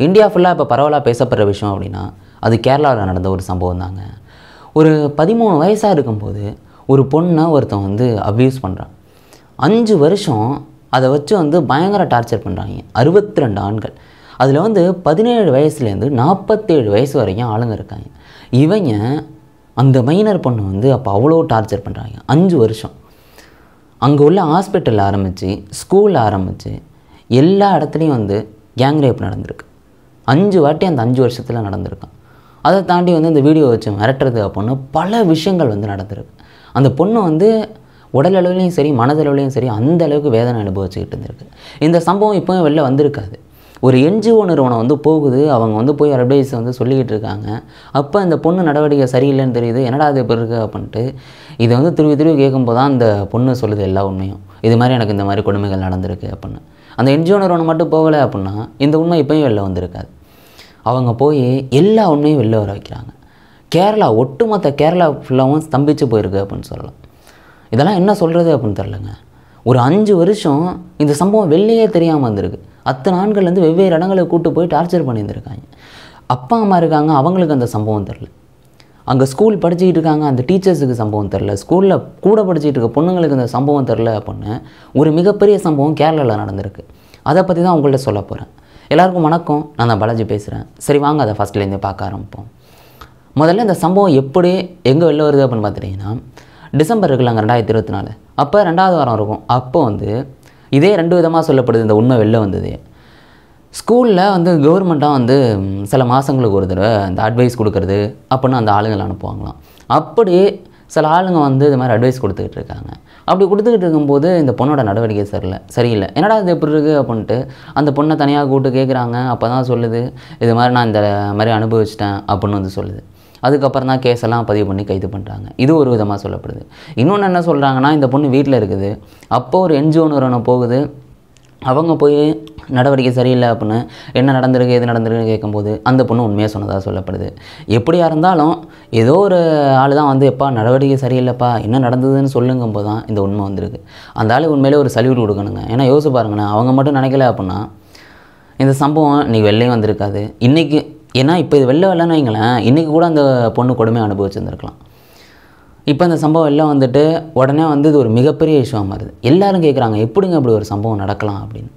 India ஃபுல்லாக இப்போ பரவலாக பேசப்படுற விஷயம் அப்படின்னா அது கேரளாவில் நடந்த ஒரு சம்பவம் தாங்க. ஒரு 13 வயசாக இருக்கும்போது ஒரு பொண்ணை ஒருத்தன் வந்து அப்யூஸ் பண்ணுறான். 5 வருஷம் அதை வச்சு வந்து பயங்கர டார்ச்சர் பண்ணுறாங்க. 62 ஆண்கள். அதில் வந்து 17 வயசுலேருந்து 47 வயசு வரைக்கும் ஆளுங்க இருக்காங்க. இவங்க அந்த மைனர் பொண்ணை வந்து அப்போ அவ்வளோ டார்ச்சர் பண்ணுறாங்க. 5 வருஷம் அங்கே உள்ள ஹாஸ்பிட்டலில் ஆரம்பித்து ஸ்கூலில் ஆரம்பித்து எல்லா இடத்துலையும் வந்து கேங் ரேப் நடந்திருக்கு. 5 வாட்டி அந்த 5 வருஷத்தில் நடந்திருக்கான். அதை தாண்டி வந்து இந்த வீடியோ வச்சு மிரட்டுறது அப்படின்னு பல விஷயங்கள் வந்து நடந்திருக்கு. அந்த பொண்ணு வந்து உடல் அளவுலேயும் சரி மனதளவுலேயும் சரி அந்த அளவுக்கு வேதனை அனுபவிச்சுக்கிட்டு இருந்திருக்கு. இந்த சம்பவம் இப்போவும் வெளில வந்திருக்காது. ஒரு NGO நிறுவனம் வந்து போகுது, அவங்க வந்து போய் அட்வைஸ் வந்து சொல்லிக்கிட்டு இருக்காங்க. அப்போ இந்த பொண்ணு நடவடிக்கை சரியில்லைன்னு தெரியுது. என்னடா இது இப்போ இருக்குது அப்படின்ட்டு இதை வந்து திருப்பி கேட்கும்போது தான் அந்த பொண்ணு சொல்லுது எல்லா உண்மையும். இது மாதிரி எனக்கு இந்த மாதிரி கொடுமைகள் நடந்திருக்கு அப்படின்னு. அந்த NGO நிறுவனம் மட்டும் போகலை அப்படின்னா இந்த உண்மை இப்போயும் வெளில வந்திருக்காது. அவங்க போய் எல்லா உண்மையும் வெளில வர வைக்கிறாங்க. கேரளா ஒட்டுமொத்த கேரளா ஃபுல்லாகவும் ஸ்தம்பிச்சு போயிருக்கு அப்படின்னு சொல்லலாம். இதெல்லாம் என்ன சொல்கிறது அப்படின்னு தெரிலங்க. ஒரு 5 வருஷம் இந்த சம்பவம் வெளியே தெரியாமல் வந்திருக்கு. அத்தனை ஆண்கள்லேருந்து வெவ்வேறு இடங்களுக்கு கூட்டு போய் டார்ச்சர் பண்ணியிருந்திருக்காங்க. அப்பா அம்மா இருக்காங்க, அவங்களுக்கு அந்த சம்பவம் தெரில. அங்கே ஸ்கூல் படிச்சுக்கிட்டு இருக்காங்க, அந்த டீச்சர்ஸுக்கு சம்பவம் தெரில. ஸ்கூலில் கூட படிச்சுட்டு இருக்க பொண்ணுங்களுக்கு அந்த சம்பவம் தெரில அப்படின்னு ஒரு மிகப்பெரிய சம்பவம் கேரளாவில் நடந்திருக்கு. அதை பற்றி தான் உங்கள்கிட்ட சொல்ல போகிறேன். எல்லாருக்கும் வணக்கம், நான் தான் பாலாஜி பேசுகிறேன். சரி வாங்க அதை ஃபஸ்ட்லேருந்தே பார்க்க ஆரம்பிப்போம். முதல்ல இந்த சம்பவம் எப்படி எங்கே வெளில வருது அப்படின்னு பார்த்துட்டிங்கன்னா, டிசம்பர் இருக்குல்லங்க 2024, அப்போ 2வது வாரம் இருக்கும். அப்போ வந்து இதே 2 விதமாக சொல்லப்படுது இந்த உண்மை வெளில வந்தது. ஸ்கூலில் வந்து கவர்மெண்ட்டாக வந்து சில மாதங்களுக்கு ஒரு தடவை இந்த அட்வைஸ் கொடுக்குறது அப்படின்னு அந்த ஆளுங்களை அனுப்புவாங்களாம். அப்படி சில ஆளுங்க வந்து இது மாதிரி அட்வைஸ் கொடுத்துக்கிட்டு இருக்காங்க. அப்படி கொடுத்துக்கிட்டு இருக்கும்போது இந்த பொண்ணோட நடவடிக்கை சரியில்லை. என்னடா இது எப்படி இருக்குது அப்படின்ட்டு அந்த பொண்ணை தனியாக கூப்பிட்டு கேட்குறாங்க. அப்போ தான் சொல்லுது, இது மாதிரி நான் இந்த மாதிரி அனுபவிச்சிட்டேன் அப்படின்னு வந்து சொல்லுது. அதுக்கப்புறம் தான் கேஸெல்லாம் பதிவு பண்ணி கைது பண்ணுறாங்க. இது ஒரு விதமாக சொல்லப்படுது. இன்னொன்று என்ன சொல்கிறாங்கன்னா, இந்த பொண்ணு வீட்டில் இருக்குது. அப்போது ஒரு NGO நிறுவனம் போகுது. அவங்க போய் நடவடிக்கை சரியில்லை அப்படின்னு என்ன நடந்திருக்கு எது நடந்திருக்குன்னு கேட்கும்போது அந்த பொண்ணு உண்மையாக சொன்னதாக சொல்லப்படுது. எப்படியா இருந்தாலும் ஏதோ ஒரு ஆள் தான் வந்து எப்பா நடவடிக்கை சரியில்லைப்பா என்ன நடந்ததுன்னு சொல்லுங்கும்போது தான் இந்த உண்மை வந்திருக்கு. அந்த ஆளு உண்மையிலே ஒரு சல்யூட் கொடுக்கணுங்க. ஏன்னா யோசிச்சு பாருங்கண்ணா, அவங்க மட்டும் நினைக்கல அப்படின்னா இந்த சம்பவம் இன்றைக்கி வெளிலையும் வந்திருக்காது. இன்றைக்கி ஏன்னா இப்போ இது வெளிலன்னு வைங்களேன், இன்றைக்கி கூட அந்த பொண்ணு கொடுமை அனுபவிச்சுருந்துருக்கலாம். இப்போ இந்த சம்பவம் எல்லாம் வந்துட்டு உடனே வந்து இது ஒரு மிகப்பெரிய விஷயம் மாறுது. எல்லோரும் கேட்குறாங்க, எப்படிங்க இப்படி ஒரு சம்பவம் நடக்கலாம் அப்படின்னு.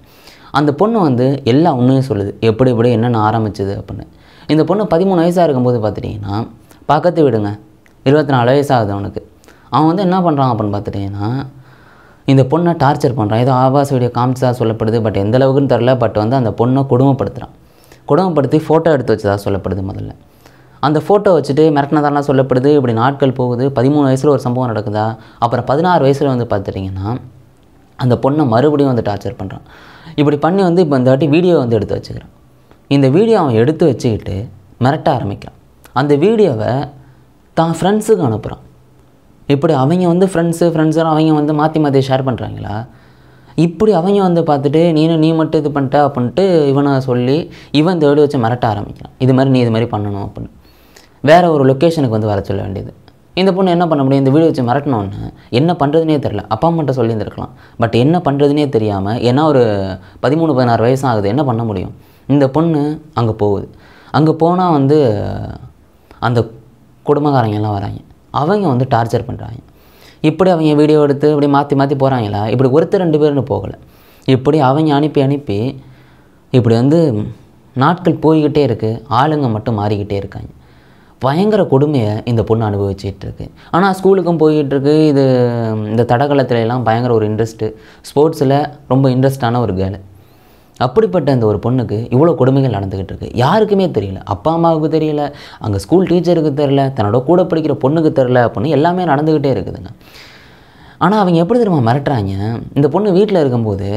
அந்த பொண்ணு வந்து எல்லா உண்மையும் சொல்லுது, எப்படி என்னென்ன ஆரம்பிச்சுது அப்படின்னு. இந்த பொண்ணு 13 வயசாக இருக்கும்போது பார்த்துட்டிங்கன்னா, பக்கத்து விடுங்க 24 வயசாகுது அவனுக்கு. அவன் வந்து என்ன பண்ணுறான் அப்படின்னு பார்த்துட்டிங்கன்னா, இந்த பொண்ணை டார்ச்சர் பண்ணுறான். ஏதோ ஆபாச வீடியோ காமிச்சதாக சொல்லப்படுது, பட் எந்த அளவுக்குன்னு தெரில. பட் வந்து அந்த பொண்ணை கொடுமைப்படுத்தி ஃபோட்டோ எடுத்து வச்சதாக சொல்லப்படுது. முதல்ல அந்த ஃபோட்டோ வச்சுட்டு மிரட்டினதாலாம் சொல்லப்படுது. இப்படி நாட்கள் போகுது. 13 வயசில் ஒரு சம்பவம் நடக்குதா. அப்புறம் 16 வயசில் வந்து பார்த்துட்டிங்கன்னா அந்த பொண்ணை மறுபடியும் வந்து டார்ச்சர் பண்ணுறான். இப்படி பண்ணி வந்து இப்போ இந்த வாட்டி வீடியோ வந்து எடுத்து வச்சுக்கிறான். இந்த வீடியோ அவன் எடுத்து வச்சுக்கிட்டு மிரட்ட ஆரம்பிக்கிறான். அந்த வீடியோவை தான் ஃப்ரெண்ட்ஸுக்கு அனுப்புகிறான். இப்படி அவங்க வந்து ஃப்ரெண்ட்ஸு அவங்க வந்து மாற்றி ஷேர் பண்ணுறாங்களா. இப்படி அவங்க வந்து பார்த்துட்டு நீ மட்டும் இது பண்ணிட்ட அப்படின்ட்டு இவனை சொல்லி இவன் இந்த வீடியோ வச்சு மிரட்ட ஆரம்பிக்கிறான். இது மாதிரி நீ இது மாதிரி பண்ணணும் அப்படின்னு வேறு ஒரு லொக்கேஷனுக்கு வந்து வர சொல்ல வேண்டியது. இந்த பொண்ணு என்ன பண்ண முடியும், இந்த வீடியோ வச்சு மிரட்டினோன்னு என்ன பண்ணுறதுனே தெரில. அப்பா அம்மாட்ட சொல்லியிருந்துருக்கலாம். பட் என்ன பண்ணுறதுனே தெரியாமல், ஏன்னா ஒரு 13-16 வயசு ஆகுது, என்ன பண்ண முடியும். இந்த பொண்ணு அங்கே போகுது. அங்கே போனால் வந்து அந்த குடும்பக்காரங்கெல்லாம் வராங்க. அவங்க வந்து டார்ச்சர் பண்ணுறாங்க. இப்படி அவங்க வீடியோ எடுத்து இப்படி மாற்றி போகிறாங்களா. இப்படி ஒருத்தர் 2 பேர்னு போகலை. இப்படி அவங்க அனுப்பி இப்படி வந்து நாட்கள் போய்கிட்டே இருக்குது. ஆளுங்க மட்டும் மாறிக்கிட்டே இருக்காங்க. பயங்கர கொடுமையை இந்த பொண்ணு அனுபவிச்சிட்ருக்கு. ஆனால் ஸ்கூலுக்கும் போய்கிட்டுருக்கு. இந்த தடகளத்துலலாம் பயங்கர ஒரு இன்ட்ரெஸ்ட்டு, ஸ்போர்ட்ஸில் ரொம்ப இன்ட்ரெஸ்டான ஒரு கேர்ள். அப்படிப்பட்ட இந்த ஒரு பொண்ணுக்கு இவ்வளோ கொடுமைகள் நடந்துக்கிட்டு இருக்குது. யாருக்குமே தெரியல. அப்பா அம்மாவுக்கு தெரியல, அங்கே ஸ்கூல் டீச்சருக்கு தெரில, தன்னோட கூட படிக்கிற பொண்ணுக்கு தெரில அப்படின்னு எல்லாமே நடந்துக்கிட்டே இருக்குதுங்க. ஆனால் அவங்க எப்படி தெரியுமா மிரட்டுறாங்க. இந்த பொண்ணு வீட்டில் இருக்கும்போது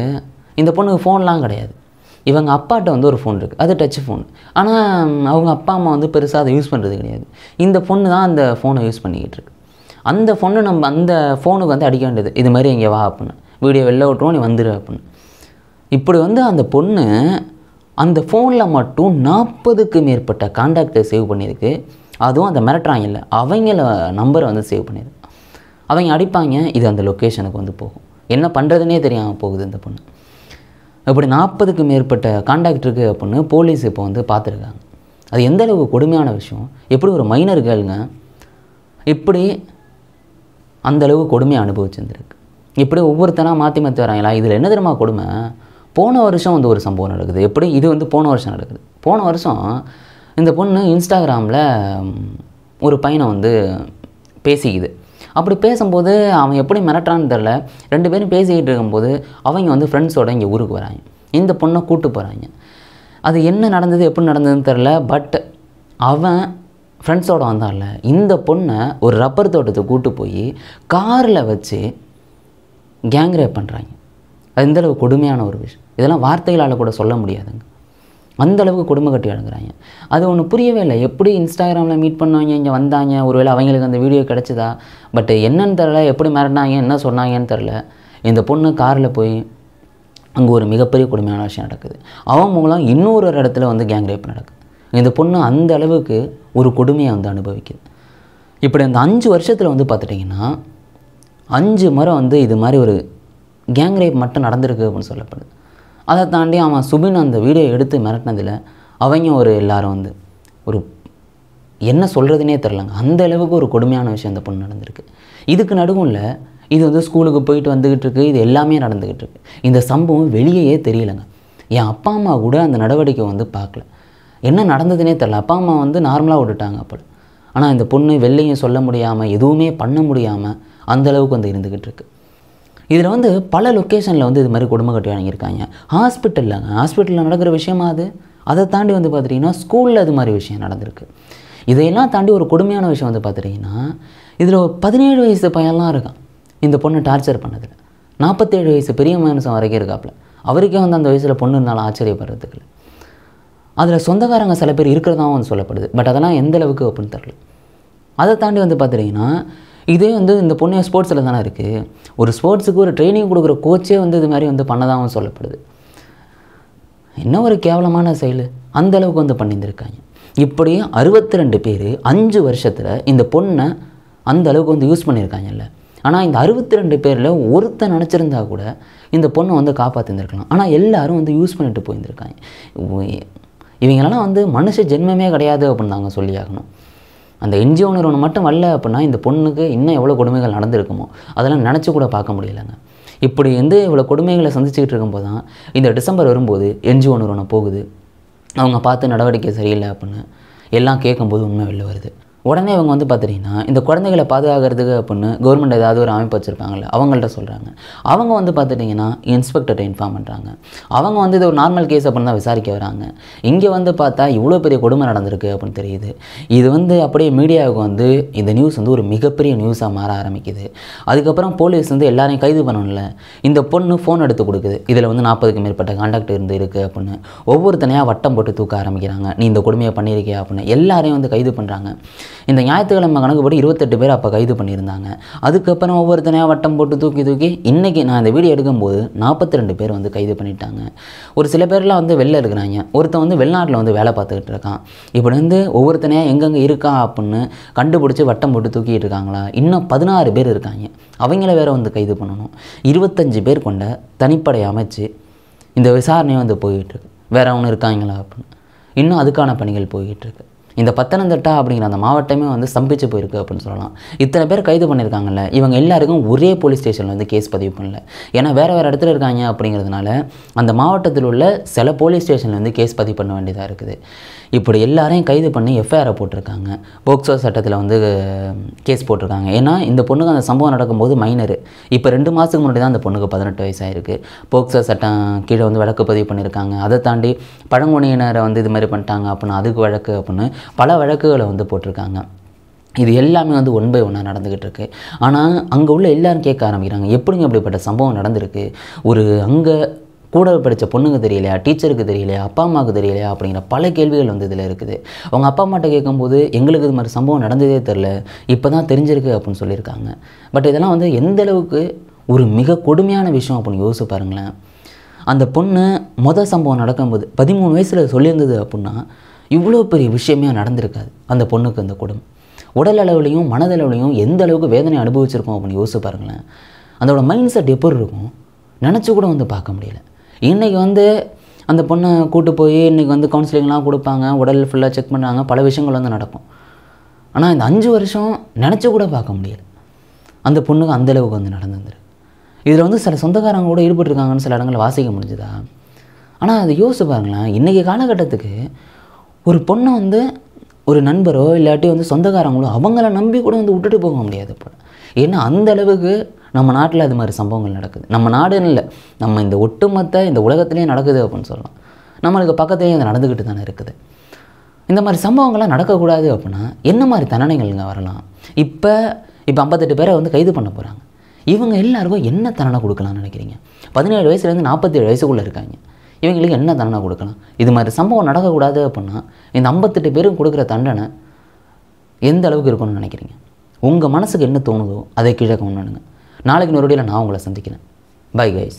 இந்த பொண்ணுக்கு ஃபோன்லாம் கிடையாது. இவங்க அப்பாட்ட வந்து ஒரு ஃபோன் இருக்குது, அது டச் ஃபோன். ஆனால் அவங்க அப்பா அம்மா வந்து பெருசாக அதை யூஸ் பண்ணுறது கிடையாது. இந்த பொண்ணு தான் அந்த ஃபோனை யூஸ் பண்ணிக்கிட்டு இருக்கு. அந்த ஃபோனை நம்ம அந்த ஃபோனுக்கு வந்து அடிக்க வேண்டியது, இது மாதிரி இங்கே வா அப்படின்னு, வீடியோ வெளில விட்டுருவோம் நீ வந்துடு அப்படின்னு. இப்படி வந்து அந்த பொண்ணு அந்த ஃபோனில் மட்டும் 40க்கு மேற்பட்ட கான்டாக்டை சேவ் பண்ணியிருக்கு. அதுவும் அந்த மிரட்டுறாங்கல்ல அவங்கள நம்பரை வந்து சேவ் பண்ணியிருக்கு. அவங்க அடிப்பாங்க, இது அந்த லொக்கேஷனுக்கு வந்து போகும். என்ன பண்ணுறதுனே தெரியாமல் போகுது இந்த பொண்ணு. இப்படி 40க்கு மேற்பட்ட காண்டாக்ட் இருக்குது அப்படின்னு போலீஸ் இப்போ வந்து பார்த்துருக்காங்க. அது எந்த அளவுக்கு கொடுமையான விஷயம். எப்படி ஒரு மைனர் கேளுங்க இப்படி அந்தளவுக்கு கொடுமையை அனுபவிச்சிருந்துருக்கு. இப்படி ஒவ்வொருத்தனாக மாற்றி மாற்றி வராங்களா. இதில் என்ன தெரியுமா கொடுமை, போன வருஷம் வந்து ஒரு சம்பவம் நடக்குது. எப்படி இது வந்து போன வருஷம் நடக்குது. போன வருஷம் இந்த பொண்ணு இன்ஸ்டாகிராமில் ஒரு பையனை வந்து பேசிக்குது. அப்படி பேசும்போது அவன் எப்படி மிரட்டான்னு தெரில. 2 பேரும் பேசிக்கிட்டு இருக்கும்போது அவங்க வந்து ஃப்ரெண்ட்ஸோடு இங்கே ஊருக்கு வராங்க. இந்த பொண்ணை கூப்பிட்டு போகிறாங்க. அது என்ன நடந்தது எப்படி நடந்ததுன்னு தெரில. பட் அவன் ஃப்ரெண்ட்ஸோடு வந்தான்ல, இந்த பொண்ணை ஒரு ரப்பர் தோட்டத்துக்கு கூப்பிட்டு போய் காரில் வச்சு கேங் ரேப் பண்ணுறாங்க. அது இந்தளவு கொடுமையான ஒரு விஷயம். இதெல்லாம் வார்த்தைகளால் கூட சொல்ல முடியாதுங்க. அந்தளவுக்கு கொடுமை கட்டி அடங்குறாங்க. அது ஒன்று புரியவே இல்லை. எப்படி இன்ஸ்டாகிராமில் மீட் பண்ணவங்க இங்கே வந்தாங்க, ஒருவேளை அவங்களுக்கு அந்த வீடியோ கிடச்சிதா, பட் என்னன்னு தெரில, எப்படி மிரட்டினாங்க என்ன சொன்னாங்கன்னு தெரில. இந்த பொண்ணு காரில் போய் அங்கே ஒரு மிகப்பெரிய கொடுமையான விஷயம் நடக்குது. அவன் மூலம் இன்னொரு இடத்துல வந்து கேங் ரேப் நடக்குது. இந்த பொண்ணு அந்த அளவுக்கு ஒரு கொடுமையை வந்து அனுபவிக்குது. இப்படி அந்த 5 வருஷத்தில் வந்து பார்த்துட்டிங்கன்னா 5 முறை வந்து இது மாதிரி ஒரு கேங் ரேப் மட்டும் நடந்திருக்கு அப்படின்னு சொல்லப்படுது. அதை தாண்டி அவன் சுபின் அந்த வீடியோ எடுத்து மிரட்டினதில் அவங்க ஒரு எல்லாரும் வந்து ஒரு என்ன சொல்கிறதுனே தெரிலங்க. அந்த அளவுக்கு ஒரு கொடுமையான விஷயம் அந்த பொண்ணு நடந்திருக்கு. இதுக்கு நடுவில் இது வந்து ஸ்கூலுக்கு போயிட்டு வந்துக்கிட்டு இருக்குது. இது எல்லாமே நடந்துக்கிட்டு இருக்குது. இந்த சம்பவம் வெளியே தெரியலைங்க. என் அப்பா அம்மா கூட அந்த நடவடிக்கை வந்து பார்க்கல. என்ன நடந்ததுனே தெரில. அப்பா அம்மா வந்து நார்மலாக விட்டுட்டாங்க அப்போ. ஆனால் இந்த பொண்ணு வெளிலையும் சொல்ல முடியாமல் எதுவுமே பண்ண முடியாமல் அந்தளவுக்கு வந்து இருந்துக்கிட்டு இருக்குது. இதில் வந்து பல லொக்கேஷனில் வந்து இது மாதிரி கொடுமை கட்டி வாங்கியிருக்காங்க. ஹாஸ்பிட்டலில் நடக்கிற விஷயமா அது. அதை தாண்டி வந்து பார்த்துட்டிங்கன்னா ஸ்கூலில் அது மாதிரி விஷயம் நடந்திருக்கு. இதையெல்லாம் தாண்டி ஒரு கொடுமையான விஷயம் வந்து பார்த்துட்டிங்கன்னா இதில் 17 வயசு பையன்லாம் இருக்கான் இந்த பொண்ணை டார்ச்சர் பண்ணதில். 47 வயசு பெரிய மனுஷன் வரைக்கும் இருக்காப்புல. அவருக்கே வந்து அந்த வயசில் பொண்ணு இருந்தாலும் ஆச்சரியப்படுறதுக்கு இல்லை. அதில் சொந்தக்காரங்க சில பேர் இருக்கிறதாவும் வந்து சொல்லப்படுது. பட் அதெல்லாம் எந்த அளவுக்கு அப்படின்னு தெரில. அதை தாண்டி வந்து பார்த்துட்டிங்கன்னா இதே வந்து இந்த பொண்ணு ஸ்போர்ட்ஸில் தானே இருக்குது. ஒரு ஸ்போர்ட்ஸுக்கு ஒரு ட்ரைனிங் கொடுக்குற கோச்சே வந்து இது மாதிரி வந்து பண்ணதாகவும் சொல்லப்படுது. என்ன ஒரு கேவலமான செயல். அந்தளவுக்கு வந்து பண்ணியிருந்திருக்காங்க. இப்படி 62 பேர் 5 வருஷத்தில் இந்த பொண்ணை அந்த அளவுக்கு வந்து யூஸ் பண்ணியிருக்காங்கல்ல. ஆனால் இந்த 62 பேரில் ஒருத்தன் நினச்சிருந்தா கூட இந்த பொண்ணை வந்து காப்பாற்றிருந்துருக்கலாம். ஆனால் எல்லோரும் வந்து யூஸ் பண்ணிட்டு போயிருந்துருக்காங்க. இவங்களெல்லாம் வந்து மனுஷ ஜென்மமே கிடையாது அப்படின்னு நாங்கள் சொல்லி ஆகணும். அந்த என்ஜிஓ நிறுவனம் மட்டும் வரல அப்படின்னா இந்த பொண்ணுக்கு இன்னும் எவ்வளோ கொடுமைகள் நடந்திருக்குமோ அதெல்லாம் நினச்சி கூட பார்க்க முடியலைங்க. இப்படி வந்து இவ்வளோ கொடுமைகளை சந்திச்சுக்கிட்டு இருக்கும்போது தான் இந்த டிசம்பர் வரும்போது என்ஜிஓ நிறுவனம் போகுது. அவங்க பார்த்து நடவடிக்கை சரியில்லை அப்படின்னு எல்லாம் கேட்கும்போது உண்மை வெளில வருது. உடனே இவங்க வந்து பார்த்துட்டிங்கன்னா இந்த குழந்தைகளை பாதுகாக்கிறதுக்கு அப்படின்னு கவர்மெண்ட் ஏதாவது ஒரு அமைப்பு வச்சுருப்பாங்கள்ல, அவங்கள்ட்ட சொல்கிறாங்க. அவங்க வந்து பார்த்துட்டிங்கன்னா இன்ஸ்பெக்டர்கிட்ட இன்ஃபார்ம் பண்ணுறாங்க. அவங்க வந்து இது ஒரு நார்மல் கேஸ் அப்படின்னு தான் விசாரிக்க வராங்க. இங்கே வந்து பார்த்தா இவ்வளோ பெரிய கொடுமை நடந்திருக்கு அப்படின்னு தெரியுது. இது வந்து அப்படியே மீடியாவுக்கு வந்து இந்த நியூஸ் வந்து ஒரு மிகப்பெரிய நியூஸாக மாற ஆரம்பிக்குது. அதுக்கப்புறம் போலீஸ் வந்து எல்லாரையும் கைது பண்ணணும்ல. இந்த பொண்ணு ஃபோன் எடுத்து கொடுக்குது. இதில் வந்து 40க்கு மேற்பட்ட கான்டாக்ட் இருக்குது அப்படின்னு ஒவ்வொருத்தனையாக வட்டம் போட்டு தூக்க ஆரம்பிக்கிறாங்க. நீ இந்த கொடுமையை பண்ணியிருக்கியா அப்படின்னு எல்லாரையும் வந்து கைது பண்ணுறாங்க. இந்த ஞாயிற்றுக்கிழமை கணக்குப்படி 28 பேர் அப்போ கைது பண்ணியிருந்தாங்க. அதுக்கப்புறம் ஒவ்வொருத்தனையாக வட்டம் போட்டு தூக்கி இன்றைக்கி நான் இந்த வீடியோ எடுக்கும்போது 42 பேர் வந்து கைது பண்ணிட்டாங்க. ஒரு சில பேர்லாம் வந்து வெளில இருக்கிறாங்க. ஒருத்தன் வந்து வெளிநாட்டில் வந்து வேலை பார்த்துக்கிட்டு இருக்கான். இப்படி வந்து ஒவ்வொருத்தனையாக எங்கெங்கே இருக்கா அப்படின்னு கண்டுபிடிச்சி வட்டம் போட்டு தூக்கிட்டு இருக்காங்களா. இன்னும் 16 பேர் இருக்காங்க. அவங்கள வேறு வந்து கைது பண்ணணும். 25 பேர் கொண்ட தனிப்படை அமைச்சு இந்த விசாரணையும் வந்து போய்கிட்டுருக்கு. வேறு ஒன்று இருக்காங்களா அப்படின்னு இன்னும் அதுக்கான பணிகள் போய்கிட்டுருக்கு. இந்த பத்தனந்திட்டா அப்படிங்கிற அந்த மாவட்டமே வந்து ஸ்தம்பிச்சு போயிருக்கு அப்படின்னு சொல்லலாம். இத்தனை பேர் கைது பண்ணியிருக்காங்கல்ல, இவங்க எல்லாருக்கும் ஒரே போலீஸ் ஸ்டேஷனில் வந்து கேஸ் பதிவு பண்ணல. ஏன்னா வேறு இடத்துல இருக்காங்க அப்படிங்கிறதுனால அந்த மாவட்டத்தில் உள்ள சில போலீஸ் ஸ்டேஷனில் வந்து கேஸ் பதிவு பண்ண வேண்டியதாக இருக்குது. இப்படி எல்லாரையும் கைது பண்ணி எஃப்ஐஆரை போட்டிருக்காங்க. போக்சோ சட்டத்தில் வந்து கேஸ் போட்டிருக்காங்க. ஏன்னா இந்த பொண்ணுக்கு அந்த சம்பவம் நடக்கும்போது மைனரு. இப்போ 2 மாதத்துக்கு முன்னாடி தான் அந்த பொண்ணுக்கு 18 வயசாயிருக்கு. போக்சோ சட்டம் கீழே வந்து வழக்கு பதிவு பண்ணியிருக்காங்க. அதை தாண்டி பழங்குடியினரை வந்து இது மாதிரி பண்ணிட்டாங்க அப்படின்னு அதுக்கு வழக்கு அப்படின்னு பல வழக்குகளை வந்து போட்டிருக்காங்க. இது எல்லாமே வந்து 1 by 1 நடந்துக்கிட்டு இருக்கு. ஆனால் அங்கே உள்ள எல்லாரும் கேட்க ஆரம்பிக்கிறாங்க, எப்படிங்க அப்படிப்பட்ட சம்பவம் நடந்திருக்கு? ஒரு அங்கே கூட படித்த பொண்ணுங்க தெரியலையா, டீச்சருக்கு தெரியலையா, அப்பா அம்மாவுக்கு தெரியலையா அப்படிங்கிற பல கேள்விகள் வந்து இதில் இருக்குது. அவங்க அப்பா அம்மாட்ட கேட்கும்போது எங்களுக்கு இது மாதிரி சம்பவம் நடந்ததே தெரில, இப்போ தான் தெரிஞ்சிருக்கு அப்படின்னு சொல்லியிருக்காங்க. பட் இதெல்லாம் வந்து எந்த அளவுக்கு ஒரு மிக கொடுமையான விஷயம் அப்படின்னு யோசிச்சு பாருங்களேன். அந்த பொண்ணு சம்பவம் நடக்கும்போது 13 வயசில் சொல்லியிருந்தது அப்படின்னா இவ்வளோ பெரிய விஷயமே நடந்திருக்காது. அந்த பொண்ணுக்கு அந்த கொடுமை உடல் அளவுலையும் மனதளவுலையும் எந்த அளவுக்கு வேதனை அனுபவிச்சிருக்கோம் அப்படின்னு யோசிச்சு பாருங்களேன். அதோட மைண்ட் செட் எப்படி இருக்கும் நினச்சி கூட வந்து பார்க்க முடியல. இன்றைக்கி வந்து அந்த பொண்ணை கூட்டு போய் இன்றைக்கி வந்து கவுன்சிலிங்லாம் கொடுப்பாங்க, உடல் ஃபுல்லாக செக் பண்ணுறாங்க, பல விஷயங்கள் வந்து நடக்கும். ஆனால் இந்த 5 வருஷம் நினச்சி கூட பார்க்க முடியல அந்த பொண்ணுக்கு அந்தளவுக்கு வந்து நடந்துருந்துரு. இதில் வந்து சில சொந்தக்காரங்க கூட ஈடுபட்டிருக்காங்கன்னு சில இடங்களில் வாசிக்க முடிஞ்சுதா. ஆனால் அதை யோசிச்சு பாருங்களேன், இன்றைக்கி காலகட்டத்துக்கு ஒரு பொண்ணை வந்து ஒரு நண்பரோ இல்லாட்டி வந்து சொந்தக்காரங்களோ அவங்கள நம்பி கூட வந்து விட்டுட்டு போக முடியாது இப்போ. ஏன்னா அந்த அளவுக்கு நம்ம நாட்டில் அது மாதிரி சம்பவங்கள் நடக்குது. நம்ம நாடுன்னு இல்லை, நம்ம இந்த ஒட்டுமொத்த இந்த உலகத்துலேயே நடக்குது அப்படின்னு சொல்லலாம். நம்மளுக்கு பக்கத்துலேயே அது நடந்துக்கிட்டு தானே இருக்குது. இந்த மாதிரி சம்பவங்கள்லாம் நடக்கக்கூடாது அப்படின்னா என்ன மாதிரி தண்டனைகள்ங்க வரலாம்? இப்போ 58 பேரை வந்து கைது பண்ண போகிறாங்க. இவங்க எல்லாருக்கும் என்ன தண்டனை கொடுக்கலாம்னு நினைக்கிறீங்க? 17 வயசுலேருந்து 47 வயசுக்குள்ளே இருக்காங்க. இவங்களுக்கு என்ன தண்டனை கொடுக்கலாம்? இது மாதிரி சம்பவம் நடக்கக்கூடாது அப்படின்னா இந்த 58 பேரும் கொடுக்குற தண்டனை எந்த அளவுக்கு இருக்கும்னு நினைக்கிறீங்க? உங்கள் மனசுக்கு என்ன தோணுதோ அதை கீழே கொண்டு. நாளைக்கு இன்னொரு வீடியோவில் நான் உங்களை சந்திக்கிறேன். Bye guys.